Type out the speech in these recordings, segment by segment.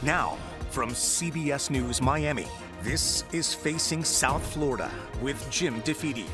Now, from CBS News Miami, this is Facing South Florida with Jim DeFede.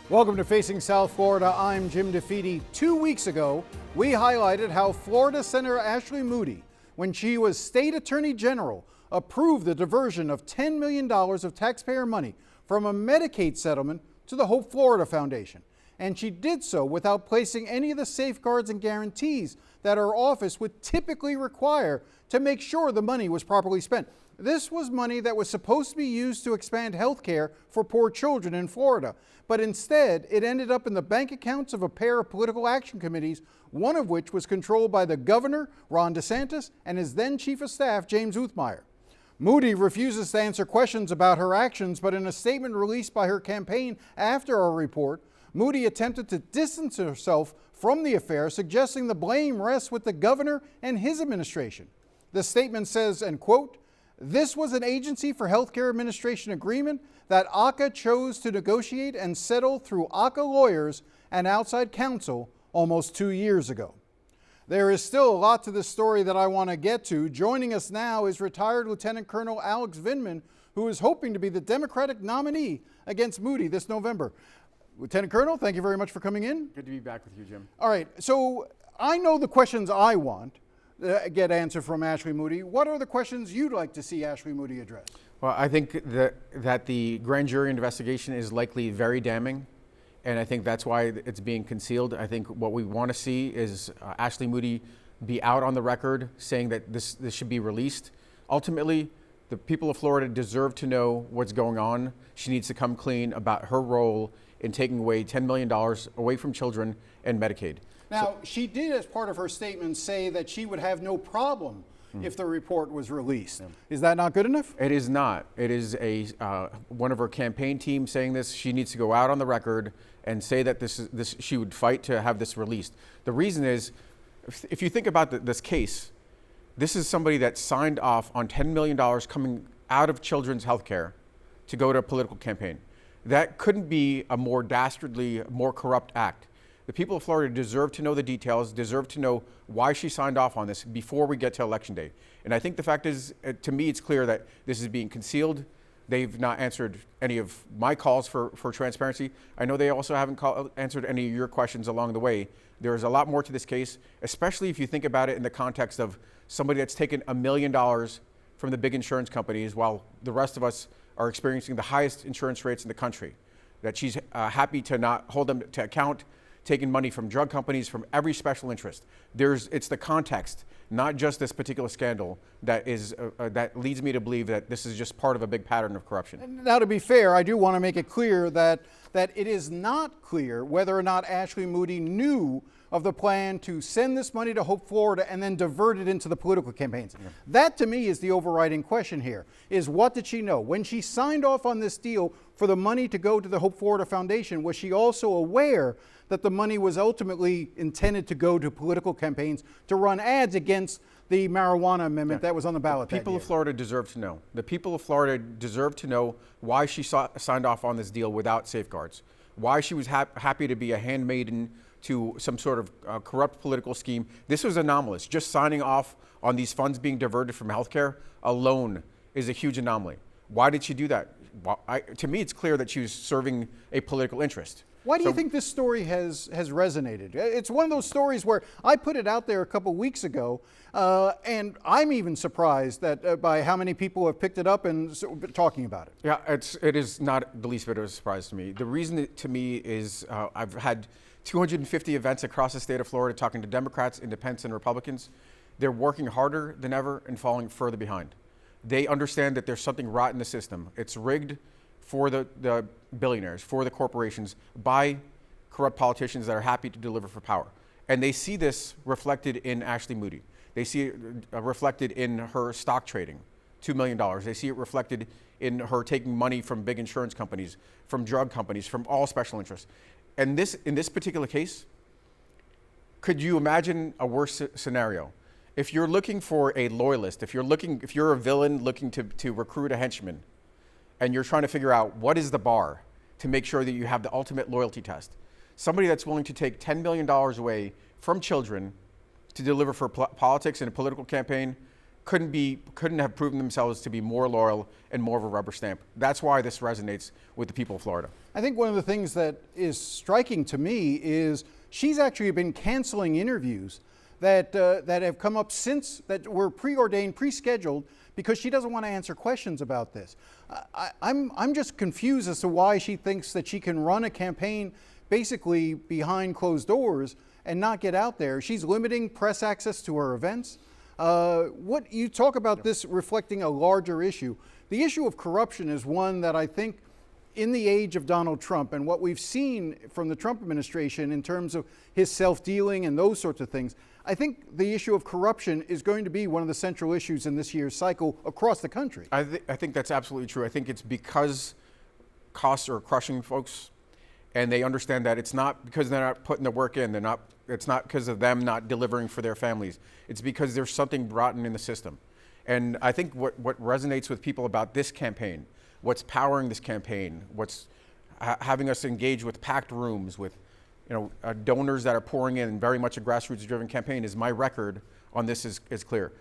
Welcome to Facing South Florida. I'm Jim DeFede. 2 weeks ago, we highlighted how Florida Senator Ashley Moody, when she was State Attorney General, approved the diversion of $10 million of taxpayer money from a Medicaid settlement to the Hope Florida Foundation. And she did so without placing any of the safeguards and guarantees that her office would typically require to make sure the money was properly spent. This was money that was supposed to be used to expand health care for poor children in Florida. But instead, it ended up in the bank accounts of a pair of political action committees, one of which was controlled by the Governor, Ron DeSantis, and his then Chief of Staff, James Uthmeier. Moody refuses to answer questions about her actions, but in a statement released by her campaign after our report, Moody attempted to distance herself from the affair, suggesting the blame rests with the governor and his administration. The statement says, and quote, "This was an Agency for Healthcare Administration agreement that AHCA chose to negotiate and settle through AHCA lawyers and outside counsel almost 2 years ago." There is still a lot to this story that I want to get to. Joining us now is retired Lieutenant Colonel Alex Vindman, who is hoping to be the Democratic nominee against Moody this November. Lieutenant Colonel, thank you very much for coming in. Good to be back with you, Jim. All right, so I know the questions I want to get answered from Ashley Moody. What are the questions you'd like to see Ashley Moody address? Well, I think that the grand jury investigation is likely very damning, and I think that's why it's being concealed. I think what we want to see is Ashley Moody be out on the record saying that this should be released. Ultimately, the people of Florida deserve to know what's going on. She needs to come clean about her role in taking away $10 million away from children and Medicaid. Now, she did, as part of her statement, say that she would have no problem if the report was released. Yeah. Is that not good enough? It is not. It is one of her campaign team saying this. She needs to go out on the record and say that she would fight to have this released. The reason is, if you think about this case, this is somebody that signed off on $10 million coming out of children's health care to go to a political campaign. That couldn't be a more dastardly, more corrupt act. The people of Florida deserve to know the details, deserve to know why she signed off on this before we get to Election Day. And I think the fact is, to me, it's clear that this is being concealed. They've not answered any of my calls for transparency. I know they also haven't answered any of your questions along the way. There's a lot more to this case, especially if you think about it in the context of somebody that's taken $1 million from the big insurance companies while the rest of us are experiencing the highest insurance rates in the country. That she's happy to not hold them to account, taking money from drug companies, from every special interest. It's the context, not just this particular scandal, that leads me to believe that this is just part of a big pattern of corruption. Now, to be fair, I do want to make it clear that it is not clear whether or not Ashley Moody knew of the plan to send this money to Hope Florida and then divert it into the political campaigns. Yeah. That, to me, is the overriding question here, is what did she know? When she signed off on this deal for the money to go to the Hope Florida Foundation, was she also aware that the money was ultimately intended to go to political campaigns to run ads against the marijuana amendment that was on the ballot? The people of Florida deserve to know. The people of Florida deserve to know why she signed off on this deal without safeguards, why she was happy to be a handmaiden to some sort of corrupt political scheme. This was anomalous. Just signing off on these funds being diverted from healthcare alone is a huge anomaly. Why did she do that? Well, to me, it's clear that she was serving a political interest. Why do you think this story has resonated? It's one of those stories where I put it out there a couple weeks ago, and I'm even surprised that by how many people have picked it up and talking about it. Yeah, it is not the least bit of a surprise to me. The reason to me is I've had 250 events across the state of Florida talking to Democrats, Independents, and Republicans. They're working harder than ever and falling further behind. They understand that there's something rotten in the system. It's rigged for the billionaires, for the corporations, by corrupt politicians that are happy to deliver for power. And they see this reflected in Ashley Moody. They see it reflected in her stock trading, $2 million. They see it reflected in her taking money from big insurance companies, from drug companies, from all special interests. And in this particular case, could you imagine a worse scenario? If you're looking for a loyalist, if you're a villain looking to recruit a henchman, and you're trying to figure out what is the bar to make sure that you have the ultimate loyalty test, somebody that's willing to take $10 million away from children to deliver for politics in a political campaign, couldn't have proven themselves to be more loyal and more of a rubber stamp. That's why this resonates with the people of Florida. I think one of the things that is striking to me is she's actually been canceling interviews that have come up since, that were preordained, pre-scheduled, because she doesn't want to answer questions about this. I'm just confused as to why she thinks that she can run a campaign basically behind closed doors and not get out there. She's limiting press access to her events. What you talk about this reflecting a larger issue. The issue of corruption is one that I think in the age of Donald Trump and what we've seen from the Trump administration in terms of his self-dealing and those sorts of things, I think the issue of corruption is going to be one of the central issues in this year's cycle across the country. I think that's absolutely true. I think it's because costs are crushing folks, and they understand that it's not because they're not putting the work in. It's not because of them not delivering for their families. It's because there's something rotten in the system. And I think what resonates with people about this campaign, what's powering this campaign, what's having us engage with packed rooms, with donors that are pouring in, very much a grassroots-driven campaign, is my record on this is clear.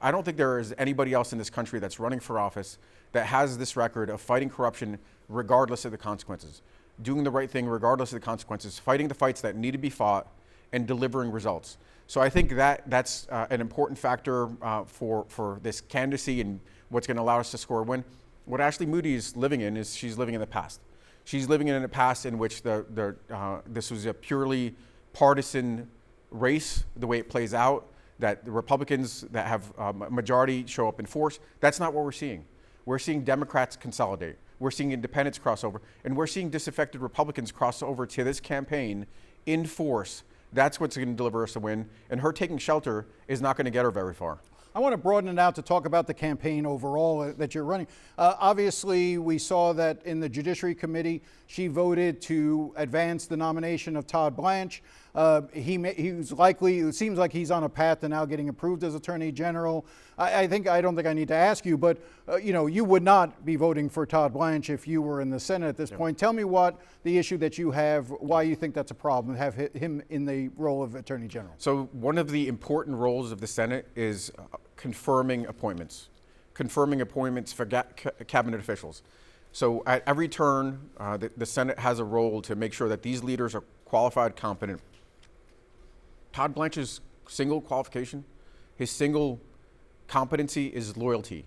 I don't think there is anybody else in this country that's running for office that has this record of fighting corruption regardless of the consequences, doing the right thing regardless of the consequences, fighting the fights that need to be fought, and delivering results. So I think that's an important factor for this candidacy and what's going to allow us to score a win. What Ashley Moody is living in is she's living in the past. She's living in a past in which this was a purely partisan race, the way it plays out, that the Republicans that have a majority show up in force. That's not what we're seeing. We're seeing Democrats consolidate. We're seeing independents cross over. And we're seeing disaffected Republicans cross over to this campaign in force. That's what's going to deliver us a win. And her taking shelter is not going to get her very far. I want to broaden it out to talk about the campaign overall that you're running. Obviously, we saw that in the Judiciary Committee, she voted to advance the nomination of Todd Blanche. It seems like he's on a path to now getting approved as Attorney General. I don't think I need to ask you, but you would not be voting for Todd Blanche if you were in the Senate at this point. Tell me what the issue that you have, why you think that's a problem, have him in the role of Attorney General. So one of the important roles of the Senate is confirming appointments for cabinet officials. So at every turn, the Senate has a role to make sure that these leaders are qualified, competent. Todd Blanche's single qualification, his single competency is loyalty,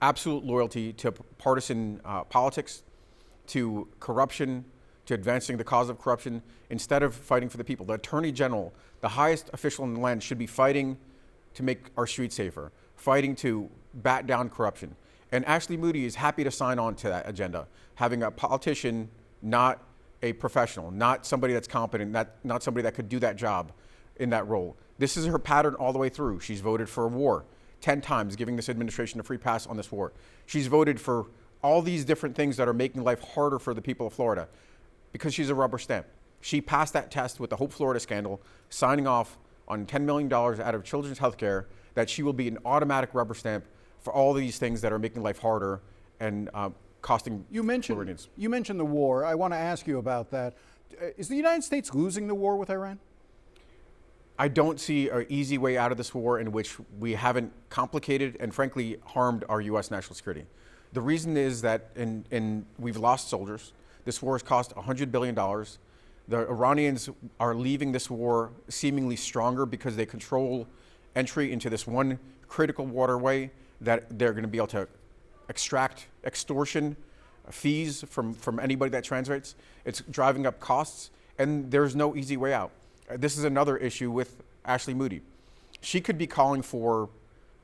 absolute loyalty to partisan politics, to corruption, to advancing the cause of corruption, instead of fighting for the people. The Attorney General, the highest official in the land, should be fighting to make our streets safer, fighting to bat down corruption. And Ashley Moody is happy to sign on to that agenda, having a politician, not a professional, not somebody that's competent, not somebody that could do that job in that role. This is her pattern all the way through. She's voted for a war 10 times, giving this administration a free pass on this war. She's voted for all these different things that are making life harder for the people of Florida because she's a rubber stamp. She passed that test with the Hope Florida scandal, signing off on $10 million out of children's health care, that she will be an automatic rubber stamp for all these things that are making life harder and costing Floridians. You mentioned the war. I want to ask you about that. Is the United States losing the war with Iran? I don't see an easy way out of this war in which we haven't complicated and frankly harmed our U.S. national security. The reason is that we've lost soldiers. This war has cost $100 billion. The Iranians are leaving this war seemingly stronger because they control entry into this one critical waterway that they're going to be able to extract extortion fees from anybody that translates. It's driving up costs, and there's no easy way out. This is another issue with Ashley Moody. She could be calling for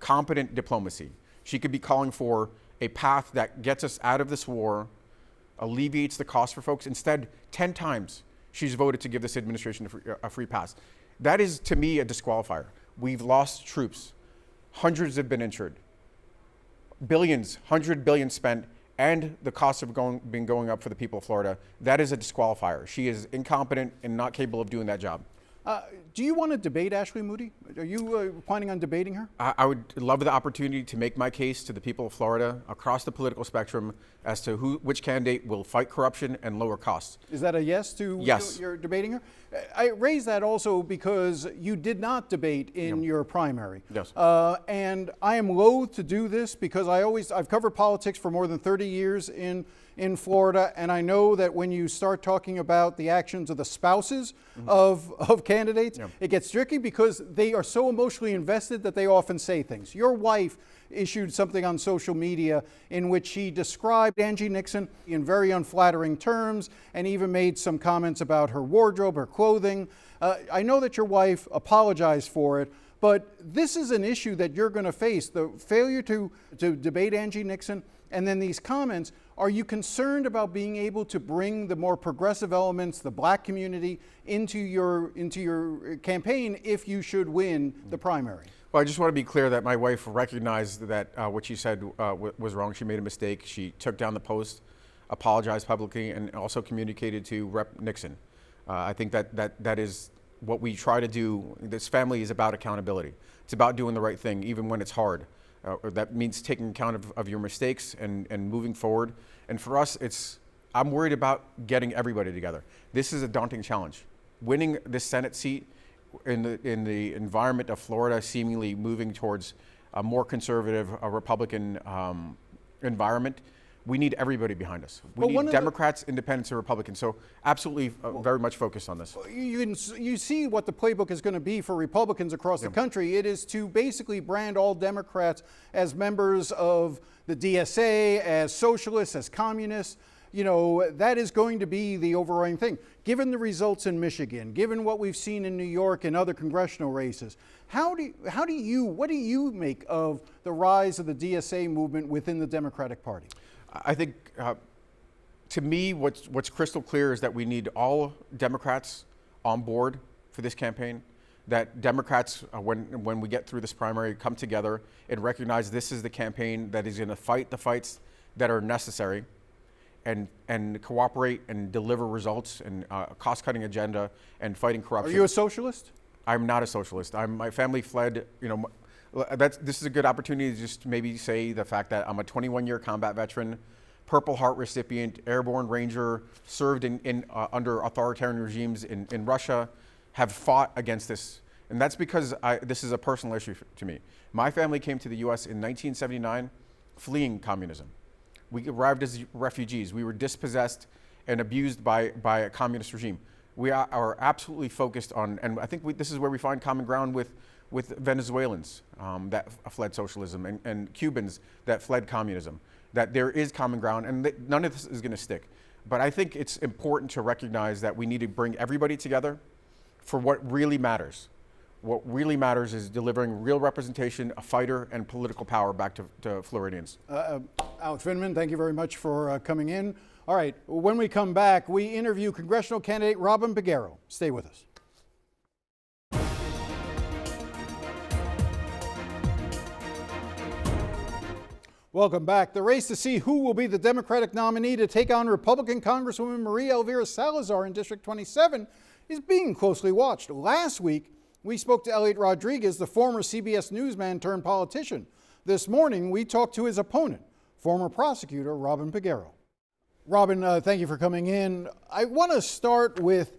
competent diplomacy. She could be calling for a path that gets us out of this war, alleviates the cost for folks. Instead, 10 times she's voted to give this administration a free pass. That is, to me, a disqualifier. We've lost troops. Hundreds have been injured. Billions, 100 billion spent, and the costs have been going up for the people of Florida. That is a disqualifier. She is incompetent and not capable of doing that job. Do you want to debate Ashley Moody? Are you planning on debating her? I would love the opportunity to make my case to the people of Florida across the political spectrum as to which candidate will fight corruption and lower costs. Is that a yes to yes. You're debating her? I raise that also because you did not debate in your primary. Yes. And I am loath to do this because I've covered politics for more than 30 years in Florida, and I know that when you start talking about the actions of the spouses of candidates, it gets tricky because they are so emotionally invested that they often say things. Your wife issued something on social media in which she described Angie Nixon in very unflattering terms and even made some comments about her wardrobe, her clothing. I know that your wife apologized for it, but this is an issue that you're going to face, the failure to debate Angie Nixon and then these comments. Are you concerned about being able to bring the more progressive elements, the black community, into your campaign if you should win the primary? Well, I just want to be clear that my wife recognized that what she said was wrong. She made a mistake. She took down the post, apologized publicly, and also communicated to Rep. Nixon. I think that is what we try to do. This family is about accountability. It's about doing the right thing, even when it's hard. That means taking account of your mistakes and moving forward. And for us, I'm worried about getting everybody together. This is a daunting challenge. Winning this Senate seat in the environment of Florida, seemingly moving towards a more conservative, Republican environment, we need everybody behind us. We need Democrats, independents, and Republicans. So absolutely very much focused on this. You see what the playbook is going to be for Republicans across the country. It is to basically brand all Democrats as members of the DSA, as socialists, as communists. You know, that is going to be the overriding thing. Given the results in Michigan, given what we've seen in New York and other congressional races, what do you make of the rise of the DSA movement within the Democratic Party? I think, to me, what's crystal clear is that we need all Democrats on board for this campaign. That Democrats, when we get through this primary, come together and recognize this is the campaign that is going to fight the fights that are necessary, and cooperate and deliver results and a cost-cutting agenda and fighting corruption. Are you a socialist? I'm not a socialist. My family fled. This is a good opportunity to just maybe say the fact that I'm a 21-year combat veteran, Purple Heart recipient, airborne ranger, served under authoritarian regimes in Russia, have fought against this. And that's because this is a personal issue to me. My family came to the U.S. in 1979, fleeing communism. We arrived as refugees. We were dispossessed and abused by a communist regime. We are absolutely focused on, and I think this is where we find common ground with Venezuelans that fled socialism and Cubans that fled communism, that there is common ground, and none of this is going to stick. But I think it's important to recognize that we need to bring everybody together for what really matters. What really matters is delivering real representation, a fighter, and political power back to Floridians. Alex Vindman, thank you very much for coming in. All right, when we come back, we interview congressional candidate Robin Peguero. Stay with us. Welcome back. The race to see who will be the Democratic nominee to take on Republican Congresswoman Maria Elvira Salazar in District 27 is being closely watched. Last week, we spoke to Elliot Rodriguez, the former CBS newsman turned politician. This morning, we talked to his opponent, former prosecutor Robin Peguero. Robin, thank you for coming in. I want to start with,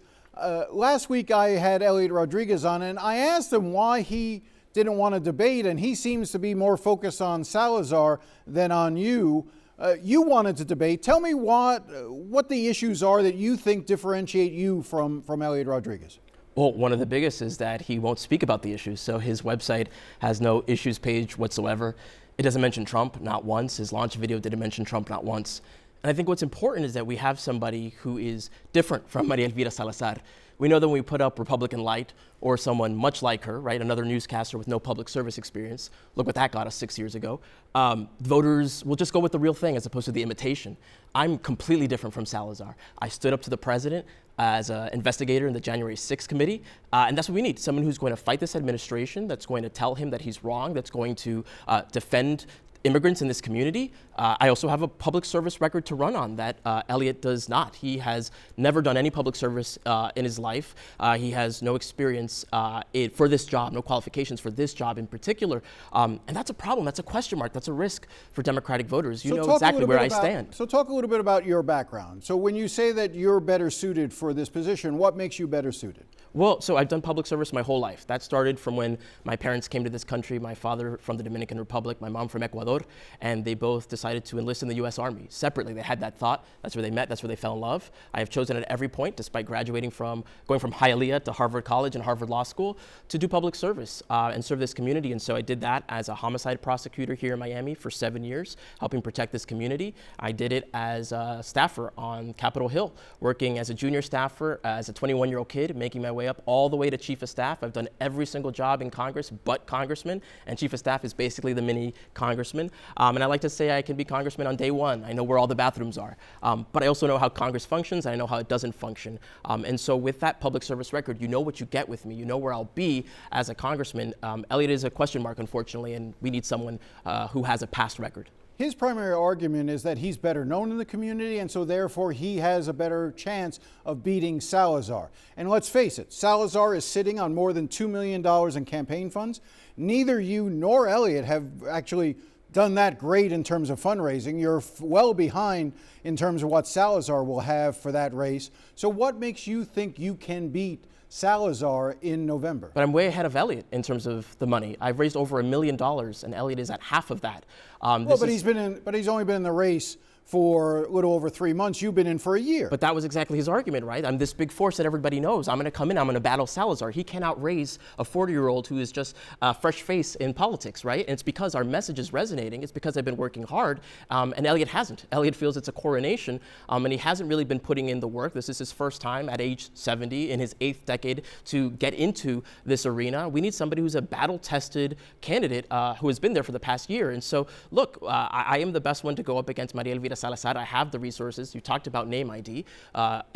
last week I had Elliot Rodriguez on, and I asked him why he didn't want to debate, and he seems to be more focused on Salazar than on you. You wanted to debate. Tell me what the issues are that you think differentiate you from Elliot Rodriguez. Well, one of the biggest is that he won't speak about the issues. So his website has no issues page whatsoever. It doesn't mention Trump, not once. His launch video didn't mention Trump, not once. And I think what's important is that we have somebody who is different from Maria Elvira Salazar. We know that when we put up Republican Light or someone much like her, right, another newscaster with no public service experience, look what that got us 6 years ago, voters will just go with the real thing as opposed to the imitation. I'm completely different from Salazar. I stood up to the president as an investigator in the January 6th committee, and that's what we need, someone who's going to fight this administration, that's going to tell him that he's wrong, that's going to defend immigrants in this community. I also have a public service record to run on that Elliot does not. He has never done any public service in his life. He has no experience for this job, no qualifications for this job in particular. And that's a problem. That's a question mark. That's a risk for Democratic voters. You know exactly where I stand. So talk a little bit about your background. So when you say that you're better suited for this position, what makes you better suited? Well, so I've done public service my whole life. That started from when my parents came to this country, my father from the Dominican Republic, my mom from Ecuador, and they both decided to enlist in the U.S. Army. Separately, they had that thought. That's where they met. That's where they fell in love. I have chosen at every point, despite graduating from, going from Hialeah to Harvard College and Harvard Law School, to do public service and serve this community. And so I did that as a homicide prosecutor here in Miami for 7 years, helping protect this community. I did it as a staffer on Capitol Hill, working as a junior staffer, as a 21-year-old kid, making my way up all the way to chief of staff. I've done every single job in Congress but congressman, and chief of staff is basically the mini congressman. And I like to say I can be congressman on day one. I know where all the bathrooms are, but I also know how Congress functions, and I know how it doesn't function. And so with that public service record, you know what you get with me. You know where I'll be as a congressman. Elliot is a question mark, unfortunately, and we need someone who has a past record. His primary argument is that he's better known in the community, and so therefore he has a better chance of beating Salazar. And let's face it, Salazar is sitting on more than $2 million in campaign funds. Neither you nor Elliot have actually done that great in terms of fundraising. You're well behind in terms of what Salazar will have for that race. So what makes you think you can beat Salazar in November? But I'm way ahead of Elliot in terms of the money. I've raised over $1 million, and Elliot is at half of that. But he's only been in the race for a little over 3 months. You've been in for a year. But that was exactly his argument, right? I'm this big force that everybody knows. I'm going to come in, I'm going to battle Salazar. He cannot raise a 40-year-old who is just a fresh face in politics, right? And it's because our message is resonating. It's because I've been working hard, and Elliot hasn't. Elliot feels it's a coronation, and he hasn't really been putting in the work. This is his first time at age 70 in his 8th decade to get into this arena. We need somebody who's a battle-tested candidate who has been there for the past year. And so, look, I am the best one to go up against Maria Elvira Salazar. I have the resources. You talked about name ID.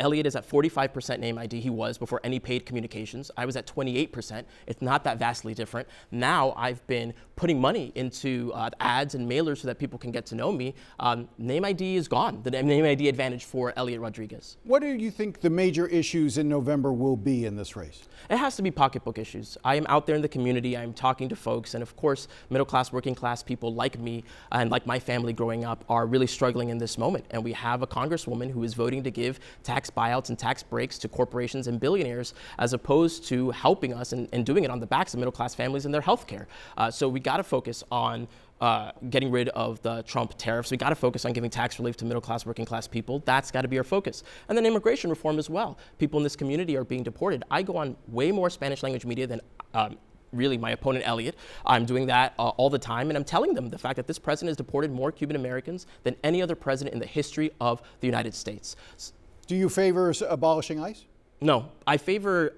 Elliot is at 45% name ID. He was before any paid communications. I was at 28%. It's not that vastly different. Now I've been putting money into ads and mailers so that people can get to know me. Name ID is gone. The name ID advantage for Elliot Rodriguez. What do you think the major issues in November will be in this race? It has to be pocketbook issues. I am out there in the community. I'm talking to folks. And of course, middle class, working class people like me and like my family growing up are really struggling in this moment. And we have a congresswoman who is voting to give tax buyouts and tax breaks to corporations and billionaires as opposed to helping us and doing it on the backs of middle class families and their health care. So we got to focus on getting rid of the Trump tariffs. We got to focus on giving tax relief to middle class, working class people. That's got to be our focus. And then immigration reform as well. People in this community are being deported. I go on way more Spanish language media than really my opponent, Elliot. I'm doing that all the time, and I'm telling them the fact that this president has deported more Cuban Americans than any other president in the history of the United States. Do you favor abolishing ICE? No, I favor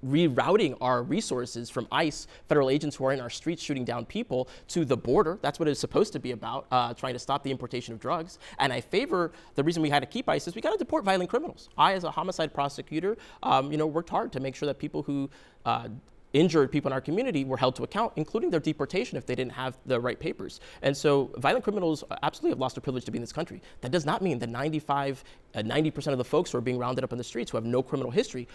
rerouting our resources from ICE, federal agents who are in our streets shooting down people, to the border. That's what it's supposed to be about, trying to stop the importation of drugs. And I favor, the reason we had to keep ICE is we got to deport violent criminals. I, as a homicide prosecutor, worked hard to make sure that people who injured people in our community were held to account, including their deportation if they didn't have the right papers. And so violent criminals absolutely have lost their privilege to be in this country. That does not mean that 90% of the folks who are being rounded up in the streets who have no criminal history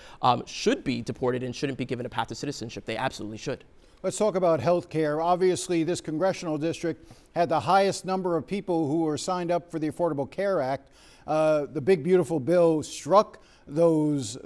should be deported and shouldn't be given a path to citizenship. They absolutely should. Let's talk about health care. Obviously, this congressional district had the highest number of people who were signed up for the Affordable Care Act. The big, beautiful bill struck those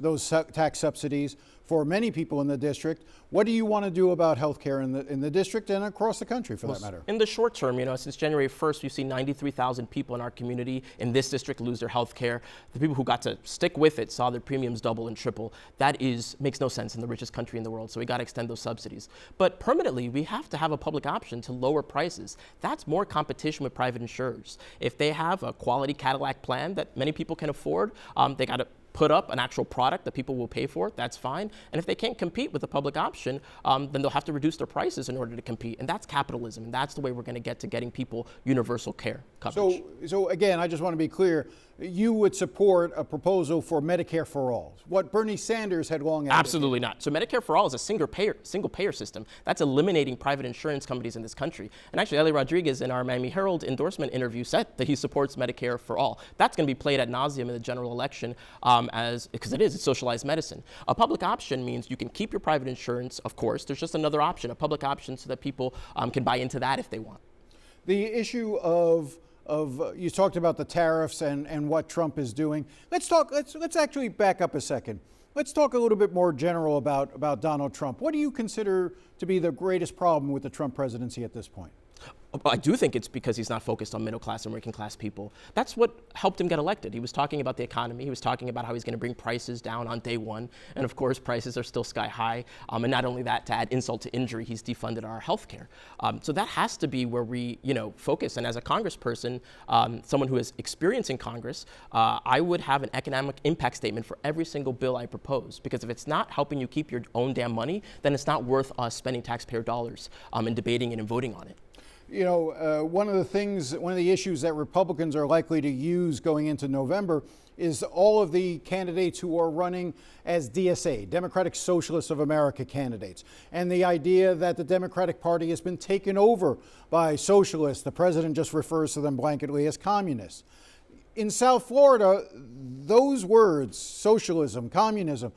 tax subsidies for many people in the district. What do you want to do about health care in the district and across the country, for that matter? In the short term, since January 1st, we've seen 93,000 people in our community in this district lose their health care. The people who got to stick with it saw their premiums double and triple. That makes no sense in the richest country in the world, so we got to extend those subsidies. But permanently, we have to have a public option to lower prices. That's more competition with private insurers. If they have a quality Cadillac plan that many people can afford, they got to put up an actual product that people will pay for, that's fine. And if they can't compete with the public option, then they'll have to reduce their prices in order to compete. And that's capitalism. And that's the way we're going to get to getting people universal care coverage. So again, I just want to be clear. You would support a proposal for Medicare for all, what Bernie Sanders had long advocated. Absolutely not. So Medicare for all is a single payer system. That's eliminating private insurance companies in this country. And actually, Eli Rodriguez in our Miami Herald endorsement interview said that he supports Medicare for all. That's going to be played ad nauseum in the general election because it's socialized medicine. A public option means you can keep your private insurance, of course. There's just another option, a public option, so that people can buy into that if they want. The issue of you talked about the tariffs and what Trump is doing. Let's actually back up a second. Let's talk a little bit more general about Donald Trump. What do you consider to be the greatest problem with the Trump presidency at this point? I do think it's because he's not focused on middle class and working class people. That's what helped him get elected. He was talking about the economy. He was talking about how he's going to bring prices down on day one. And of course, prices are still sky high. And not only that, to add insult to injury, he's defunded our health care. So that has to be where we, focus. And as a congressperson, someone who has experience in Congress, I would have an economic impact statement for every single bill I propose. Because if it's not helping you keep your own damn money, then it's not worth us spending taxpayer dollars and debating it and voting on it. One of the issues that Republicans are likely to use going into November is all of the candidates who are running as DSA, Democratic Socialists of America candidates, and the idea that the Democratic Party has been taken over by socialists. The president just refers to them blanketly as communists. In South Florida, those words, socialism, communism,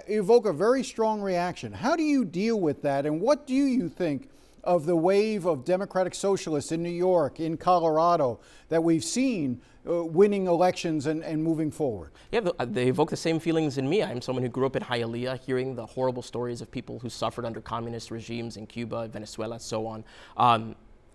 evoke a very strong reaction. How do you deal with that, and what do you think of the wave of Democratic Socialists in New York, in Colorado, that we've seen winning elections and moving forward? Yeah, they evoke the same feelings in me. I'm someone who grew up in Hialeah, hearing the horrible stories of people who suffered under communist regimes in Cuba, Venezuela, so on.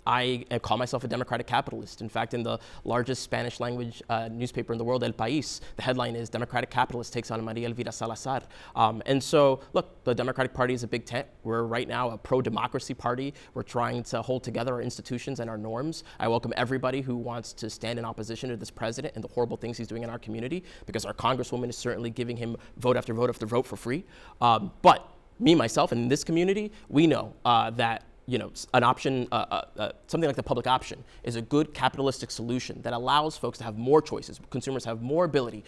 I call myself a democratic capitalist. In fact, in the largest Spanish language newspaper in the world, El País, the headline is "Democratic Capitalist Takes on Maria Elvira Salazar." And so, look, the Democratic Party is a big tent. We're right now a pro-democracy party. We're trying to hold together our institutions and our norms. I welcome everybody who wants to stand in opposition to this president and the horrible things he's doing in our community, because our congresswoman is certainly giving him vote after vote after vote for free. But me, myself, and in this community, we know that an option, something like the public option, is a good capitalistic solution that allows folks to have more choices. Consumers have more ability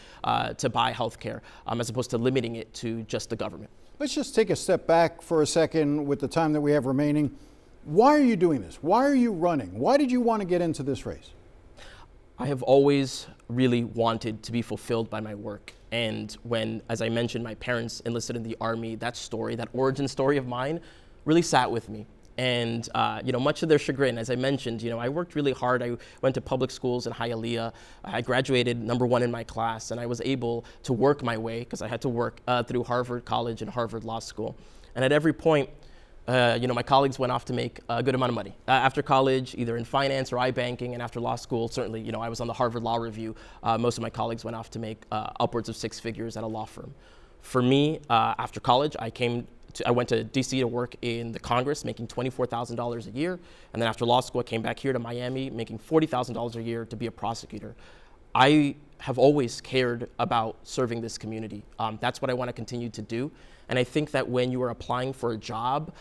to buy health care as opposed to limiting it to just the government. Let's just take a step back for a second with the time that we have remaining. Why are you doing this? Why are you running? Why did you want to get into this race? I have always really wanted to be fulfilled by my work. And when, as I mentioned, my parents enlisted in the Army, that story, that origin story of mine, really sat with me. And, much to their chagrin, as I mentioned, I worked really hard. I went to public schools in Hialeah. I graduated #1 in my class, and I was able to work my way, because I had to work through Harvard College and Harvard Law School. And at every point, my colleagues went off to make a good amount of money. After college, either in finance or iBanking, and after law school, certainly, I was on the Harvard Law Review. Most of my colleagues went off to make upwards of 6 figures at a law firm. For me, after college, I went to DC to work in the Congress, making $24,000 a year. And then after law school, I came back here to Miami, making $40,000 a year to be a prosecutor. I have always cared about serving this community. That's what I want to continue to do. And I think that when you are applying for a job,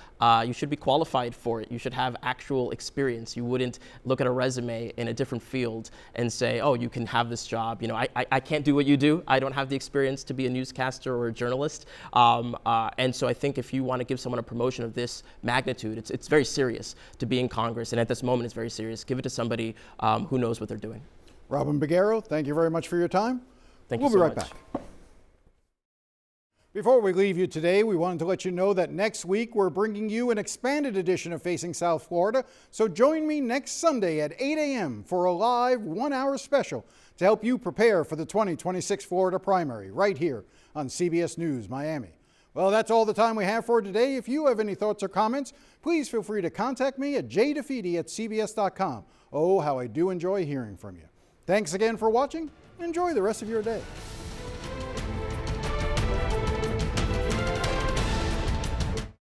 you should be qualified for it. You should have actual experience. You wouldn't look at a resume in a different field and say, oh, you can have this job. I can't do what you do. I don't have the experience to be a newscaster or a journalist. And so I think if you want to give someone a promotion of this magnitude, it's very serious to be in Congress. And at this moment, it's very serious. Give it to somebody who knows what they're doing. Robin Peguero, thank you very much for your time. Thank you so much. We'll be right back. Before we leave you today, we wanted to let you know that next week we're bringing you an expanded edition of Facing South Florida. So join me next Sunday at 8 a.m. for a live 1-hour special to help you prepare for the 2026 Florida primary right here on CBS News Miami. Well, that's all the time we have for today. If you have any thoughts or comments, please feel free to contact me at jdefede@cbs.com. Oh, how I do enjoy hearing from you. Thanks again for watching. Enjoy the rest of your day.